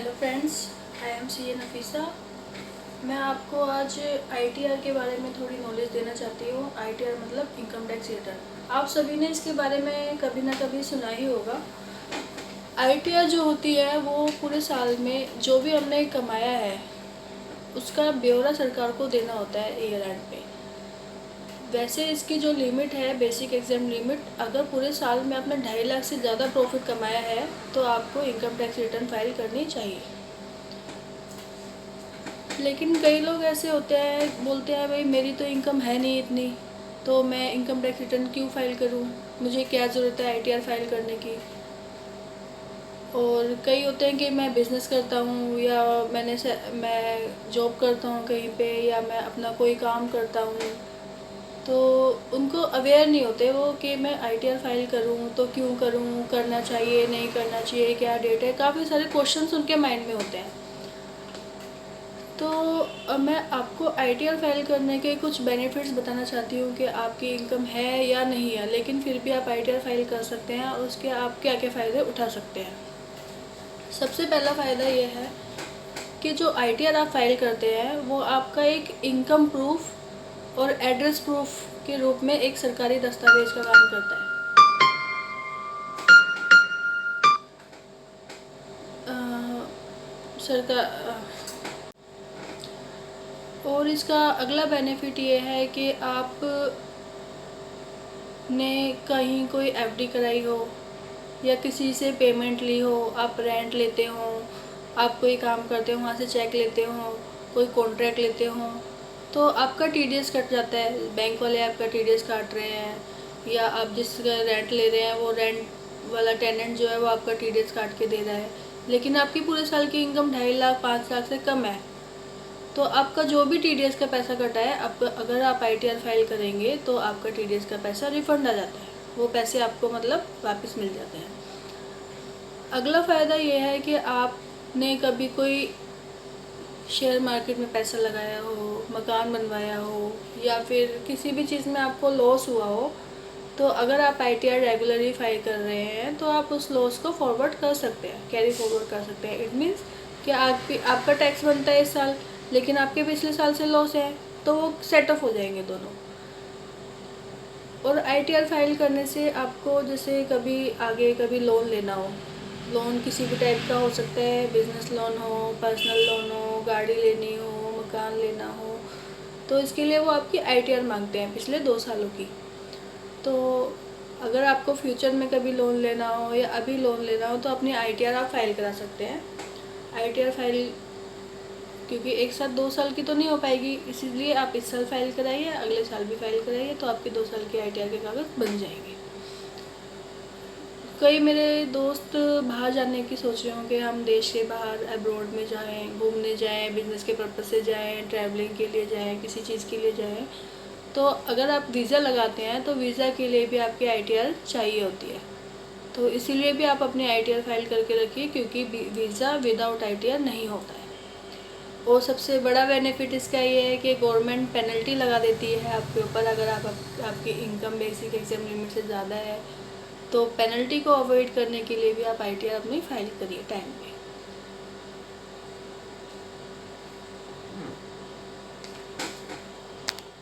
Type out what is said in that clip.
Hello friends, I am C Nafisa. मैं आपको आज आईटीआर के बारे में थोड़ी नॉलेज देना चाहती हूँ। आईटीआर मतलब इनकम टैक्स रिटर्न। आप सभी ने इसके बारे में कभी ना कभी सुना ही होगा। आईटीआर जो होती है वो पूरे साल में जो भी हमने कमाया है उसका ब्यौरा सरकार को देना होता है ईयर एंड पे। वैसे इसकी जो लिमिट है, बेसिक एग्जाम लिमिट, अगर पूरे साल में आपने 2.5 लाख से ज़्यादा प्रॉफिट कमाया है तो आपको इनकम टैक्स रिटर्न फाइल करनी चाहिए। लेकिन कई लोग ऐसे होते हैं, बोलते हैं भाई मेरी तो इनकम है नहीं इतनी, तो मैं इनकम टैक्स रिटर्न क्यों फाइल करूं, मुझे क्या ज़रूरत है आईटीआर फाइल करने की। और कई होते हैं कि मैं बिज़नेस करता हूँ या मैं जॉब करता हूँ कहीं पे, या मैं अपना कोई काम करता हूँ, तो उनको अवेयर नहीं होते वो कि मैं आईटीआर फाइल करूँ तो क्यों करूँ, करना चाहिए नहीं करना चाहिए, क्या डेट है। काफ़ी सारे क्वेश्चंस उनके माइंड में होते हैं। तो मैं आपको आईटीआर फाइल करने के कुछ बेनिफिट्स बताना चाहती हूँ कि आपकी इनकम है या नहीं है, लेकिन फिर भी आप आईटीआर फाइल कर सकते हैं और उसके आप क्या क्या फ़ायदे उठा सकते हैं। सबसे पहला फ़ायदा ये है कि जो आईटीआर आप फाइल करते हैं वो आपका एक इनकम प्रूफ और एड्रेस प्रूफ के रूप में एक सरकारी दस्तावेज का काम करता है। सरकार और इसका अगला बेनिफिट ये है कि आप ने कहीं कोई एफडी कराई हो या किसी से पेमेंट ली हो, आप रेंट लेते हो, आप कोई काम करते हो वहाँ से चेक लेते हो, कोई कॉन्ट्रैक्ट लेते हो, तो आपका टीडीएस कट जाता है। बैंक वाले आपका टीडीएस काट रहे हैं, या आप जिस रेंट ले रहे हैं वो रेंट वाला टेनेंट जो है वो आपका टीडीएस काट के दे रहा है, लेकिन आपकी पूरे साल की इनकम 2.5 लाख 5 लाख से कम है, तो आपका जो भी टीडीएस का पैसा कटा है, आप अगर आप आईटीआर फाइल करेंगे तो आपका टीडीएस का पैसा रिफंड आ जाता है, वो पैसे आपको मतलब वापस मिल जाते हैं। अगला फ़ायदा ये है कि आपने कभी कोई शेयर मार्केट में पैसा लगाया हो, मकान बनवाया हो, या फिर किसी भी चीज़ में आपको लॉस हुआ हो, तो अगर आप आईटीआर रेगुलरली फाइल कर रहे हैं तो आप उस लॉस को फॉरवर्ड कर सकते हैं, कैरी फॉरवर्ड कर सकते हैं। इट मीन्स कि आपका टैक्स बनता है इस साल, लेकिन आपके पिछले साल से लॉस है, तो वो सेट ऑफ हो जाएंगे दोनों। और आईटीआर फाइल करने से आपको जैसे कभी आगे कभी लोन लेना हो, लोन किसी भी टाइप का हो सकता है, बिजनेस लोन हो, पर्सनल लोन हो, गाड़ी लेनी हो, मकान लेना हो, तो इसके लिए वो आपकी आईटीआर मांगते हैं पिछले 2 सालों की। तो अगर आपको फ्यूचर में कभी लोन लेना हो या अभी लोन लेना हो तो अपनी आईटीआर आप फाइल करा सकते हैं। आईटीआर फाइल क्योंकि एक साथ 2 साल की तो नहीं हो पाएगी, इसीलिए आप इस साल फाइल कराइए, अगले साल भी फाइल कराइए, तो आपके 2 साल के आईटीआर के कागज़ बन जाएंगे। कई मेरे दोस्त बाहर जाने की सोच रहे हों कि हम देश के बाहर अब्रॉड में जाएं, घूमने जाएं, बिजनेस के पर्पज़ से जाएं, ट्रैवलिंग के लिए जाएं, किसी चीज़ के लिए जाएं, तो अगर आप वीज़ा लगाते हैं तो वीज़ा के लिए भी आपकी आईटीआर चाहिए होती है। तो इसीलिए भी आप अपनी आईटीआर फाइल करके रखिए, क्योंकि वीज़ा विदाउट आईटीआर नहीं होता है। और सबसे बड़ा बेनिफिट इसका ये है कि गवर्नमेंट पेनल्टी लगा देती है आपके ऊपर अगर आपकी इनकम बेसिक एग्जाम लिमिट से ज़्यादा है, तो पेनल्टी को अवॉइड करने के लिए भी आप आईटीआर अपनी फाइल करिए टाइम पे।